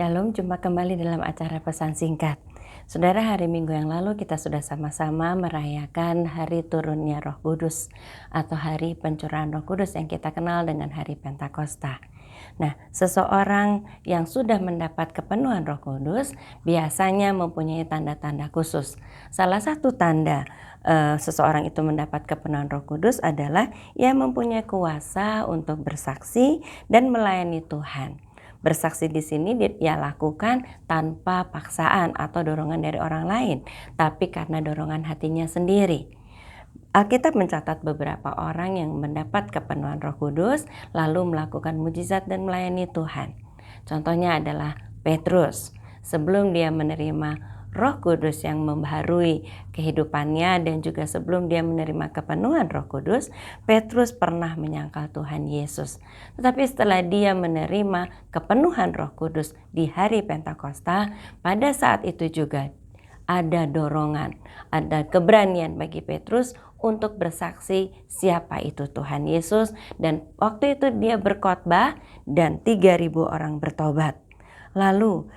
Shalom, jumpa kembali dalam acara pesan singkat. Saudara, hari Minggu yang lalu kita sudah sama-sama merayakan hari turunnya Roh Kudus atau hari pencurahan Roh Kudus yang kita kenal dengan hari Pentakosta. Nah, seseorang yang sudah mendapat kepenuhan Roh Kudus biasanya mempunyai tanda-tanda khusus. Salah satu tanda seseorang itu mendapat kepenuhan Roh Kudus adalah ia mempunyai kuasa untuk bersaksi dan melayani Tuhan. Bersaksi di sini dia lakukan tanpa paksaan atau dorongan dari orang lain, tapi karena dorongan hatinya sendiri. Alkitab mencatat beberapa orang yang mendapat kepenuhan Roh Kudus lalu melakukan mujizat dan melayani Tuhan. Contohnya adalah Petrus. Sebelum dia menerima Roh Kudus yang membaharui kehidupannya dan juga sebelum dia menerima kepenuhan Roh Kudus, Petrus pernah menyangkal Tuhan Yesus. Tetapi setelah dia menerima kepenuhan Roh Kudus di hari Pentakosta, pada saat itu juga ada dorongan, ada keberanian bagi Petrus untuk bersaksi siapa itu Tuhan Yesus, dan waktu itu dia berkhotbah dan 3.000 orang bertobat. Lalu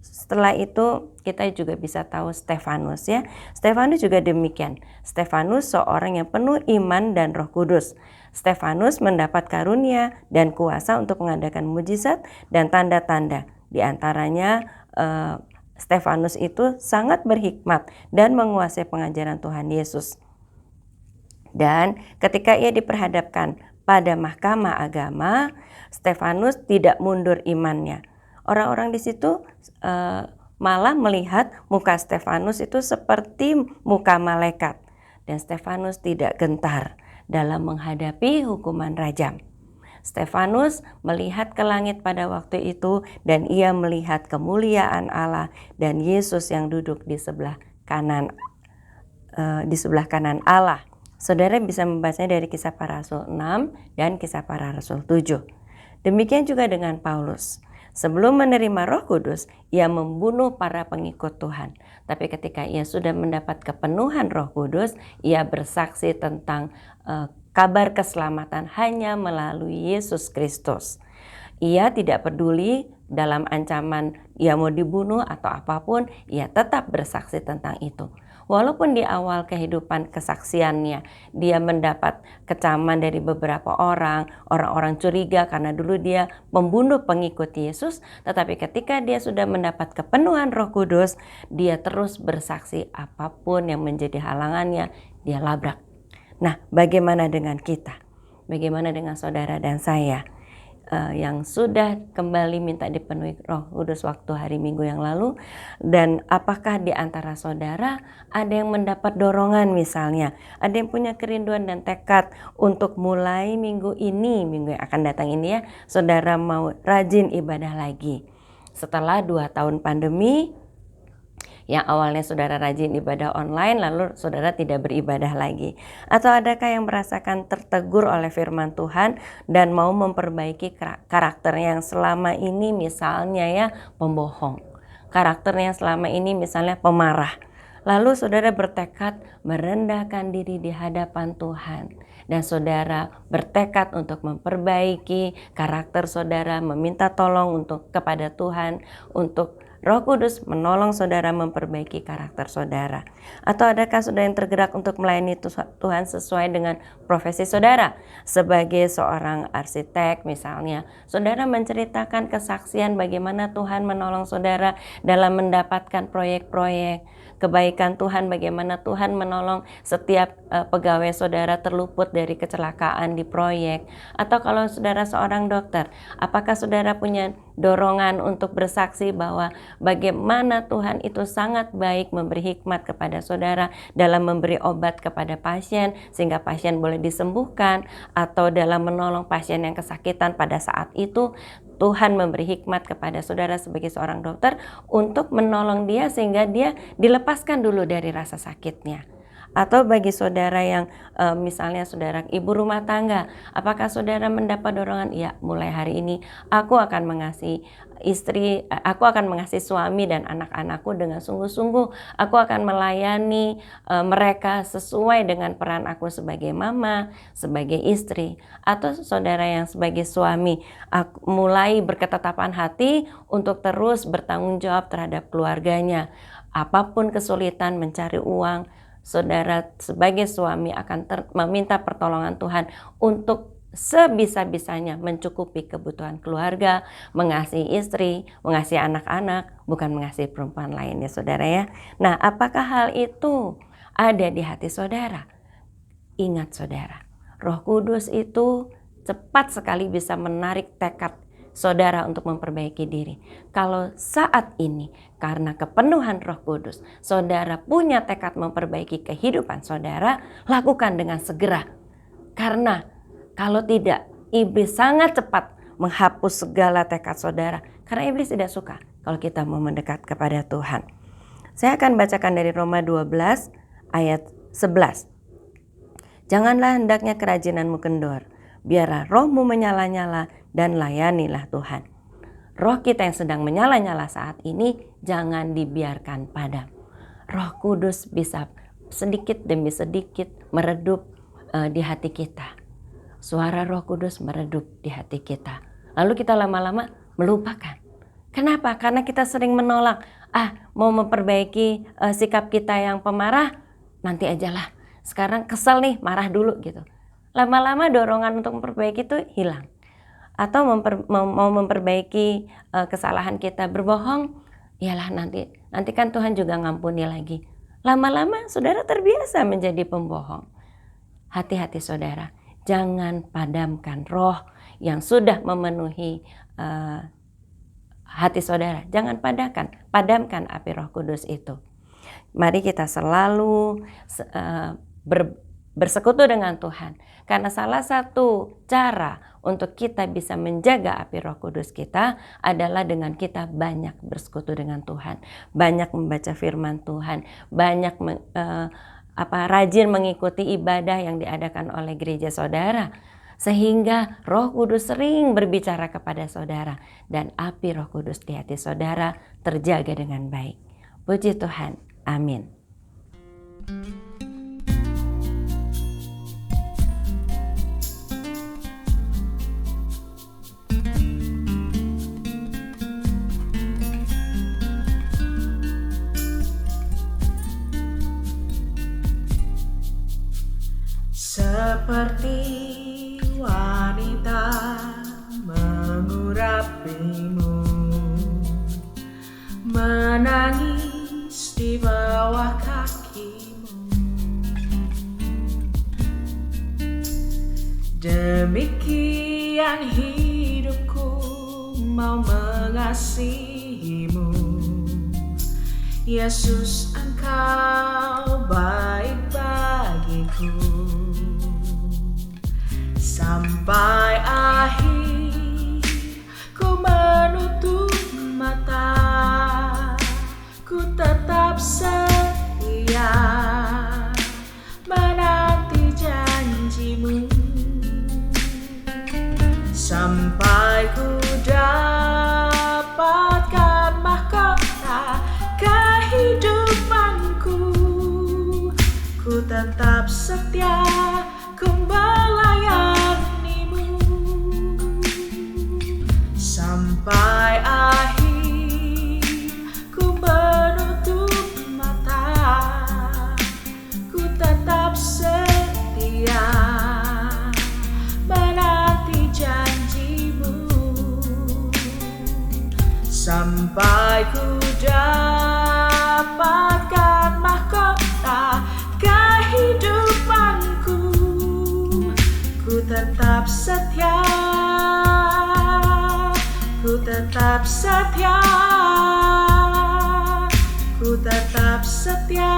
setelah itu kita juga bisa tahu Stefanus ya. Stefanus juga demikian. Stefanus seorang yang penuh iman dan Roh Kudus. Stefanus mendapat karunia dan kuasa untuk mengadakan mujizat dan tanda-tanda. Di antaranya Stefanus itu sangat berhikmat dan menguasai pengajaran Tuhan Yesus. Dan ketika ia diperhadapkan pada mahkamah agama, Stefanus tidak mundur imannya. Orang-orang di situ malah melihat muka Stefanus itu seperti muka malaikat. Dan Stefanus tidak gentar dalam menghadapi hukuman rajam. Stefanus melihat ke langit pada waktu itu dan ia melihat kemuliaan Allah dan Yesus yang duduk di sebelah kanan Allah. Saudara bisa membacanya dari Kisah Para Rasul 6 dan Kisah Para Rasul 7. Demikian juga dengan Paulus. Sebelum menerima Roh Kudus, ia membunuh para pengikut Tuhan. Tapi ketika ia sudah mendapat kepenuhan Roh Kudus, ia bersaksi tentang kabar keselamatan hanya melalui Yesus Kristus. Ia tidak peduli dalam ancaman ia mau dibunuh atau apapun, ia tetap bersaksi tentang itu. Walaupun di awal kehidupan kesaksiannya dia mendapat kecaman dari beberapa orang curiga karena dulu dia membunuh pengikut Yesus, tetapi ketika dia sudah mendapat kepenuhan Roh Kudus, dia terus bersaksi apapun yang menjadi halangannya, dia labrak. Nah, bagaimana dengan kita? Bagaimana dengan saudara dan saya? Yang sudah kembali minta dipenuhi Roh Kudus waktu hari Minggu yang lalu, dan apakah di antara saudara ada yang mendapat dorongan, misalnya ada yang punya kerinduan dan tekad untuk mulai minggu yang akan datang ini ya, saudara mau rajin ibadah lagi setelah 2 tahun pandemi. Yang awalnya saudara rajin ibadah online, lalu saudara tidak beribadah lagi. Atau adakah yang merasakan tertegur oleh firman Tuhan dan mau memperbaiki karakternya yang selama ini misalnya ya pembohong. Karakternya yang selama ini misalnya pemarah. Lalu saudara bertekad merendahkan diri di hadapan Tuhan. Dan saudara bertekad untuk memperbaiki karakter saudara, meminta tolong kepada Tuhan untuk Roh Kudus menolong saudara memperbaiki karakter saudara. Atau adakah saudara yang tergerak untuk melayani Tuhan sesuai dengan profesi saudara? Sebagai seorang arsitek misalnya, saudara menceritakan kesaksian bagaimana Tuhan menolong saudara dalam mendapatkan proyek-proyek. Kebaikan Tuhan, bagaimana Tuhan menolong setiap pegawai saudara terluput dari kecelakaan di proyek. Atau kalau saudara seorang dokter, apakah saudara punya dorongan untuk bersaksi bahwa bagaimana Tuhan itu sangat baik memberi hikmat kepada saudara dalam memberi obat kepada pasien sehingga pasien boleh disembuhkan, atau dalam menolong pasien yang kesakitan pada saat itu Tuhan memberi hikmat kepada saudara sebagai seorang dokter untuk menolong dia sehingga dia dilepaskan dulu dari rasa sakitnya. Atau bagi saudara yang misalnya saudara ibu rumah tangga, apakah saudara mendapat dorongan, ya mulai hari ini aku akan mengasihi aku akan mengasihi suami dan anak-anakku dengan sungguh-sungguh. Aku akan melayani mereka sesuai dengan peran aku sebagai mama, sebagai istri. Atau saudara yang sebagai suami, aku mulai berketetapan hati untuk terus bertanggung jawab terhadap keluarganya. Apapun kesulitan mencari uang, saudara sebagai suami akan meminta pertolongan Tuhan untuk sebisa-bisanya mencukupi kebutuhan keluarga, mengasihi istri, mengasihi anak-anak, bukan mengasihi perempuan lain ya saudara ya. Nah, apakah hal itu ada di hati saudara? Ingat saudara, Roh Kudus itu cepat sekali bisa menarik tekad saudara untuk memperbaiki diri. Kalau saat ini karena kepenuhan Roh Kudus, saudara punya tekad memperbaiki kehidupan saudara, lakukan dengan segera. Karena kalau tidak, iblis sangat cepat menghapus segala tekad saudara. Karena iblis tidak suka kalau kita mau mendekat kepada Tuhan. Saya akan bacakan dari Roma 12 ayat 11. Janganlah hendaknya kerajinanmu kendor. Biarlah rohmu menyala-nyala dan layanilah Tuhan. Roh kita yang sedang menyala-nyala saat ini jangan dibiarkan padam. Roh Kudus bisa sedikit demi sedikit meredup di hati kita. Suara Roh Kudus meredup di hati kita. Lalu kita lama-lama melupakan. Kenapa? Karena kita sering menolak. Mau memperbaiki sikap kita yang pemarah, nanti ajalah. Sekarang kesel nih, marah dulu gitu. Lama-lama dorongan untuk memperbaiki itu hilang. Atau mau memperbaiki kesalahan kita berbohong, iyalah nanti kan Tuhan juga ngampuni lagi. Lama-lama saudara terbiasa menjadi pembohong. Hati-hati saudara. Jangan padamkan roh yang sudah memenuhi hati saudara. Jangan padamkan api Roh Kudus itu. Mari kita selalu bersekutu dengan Tuhan. Karena salah satu cara untuk kita bisa menjaga api Roh Kudus kita adalah dengan kita banyak bersekutu dengan Tuhan. Banyak membaca firman Tuhan. Banyak rajin mengikuti ibadah yang diadakan oleh gereja saudara, sehingga Roh Kudus sering berbicara kepada saudara dan api Roh Kudus di hati saudara terjaga dengan baik. Puji Tuhan, amin. Seperti wanita mengurapimu, menangis di bawah kakimu. Demikian hidupku mau mengasihimu. Yesus, Engkau baik bagiku. Sampai akhir ku menutup mata, ku tetap setia menanti janjimu. Sampai ku dapatkan mahkota kehidupanku, ku tetap setia ku melayanimu. Sampai akhir ku menutup mata, ku tetap setia menanti janjimu. Sampai ku dapatkan mahkota kehidupanku, ku tetap setia, ku tetap setia, ku tetap setia.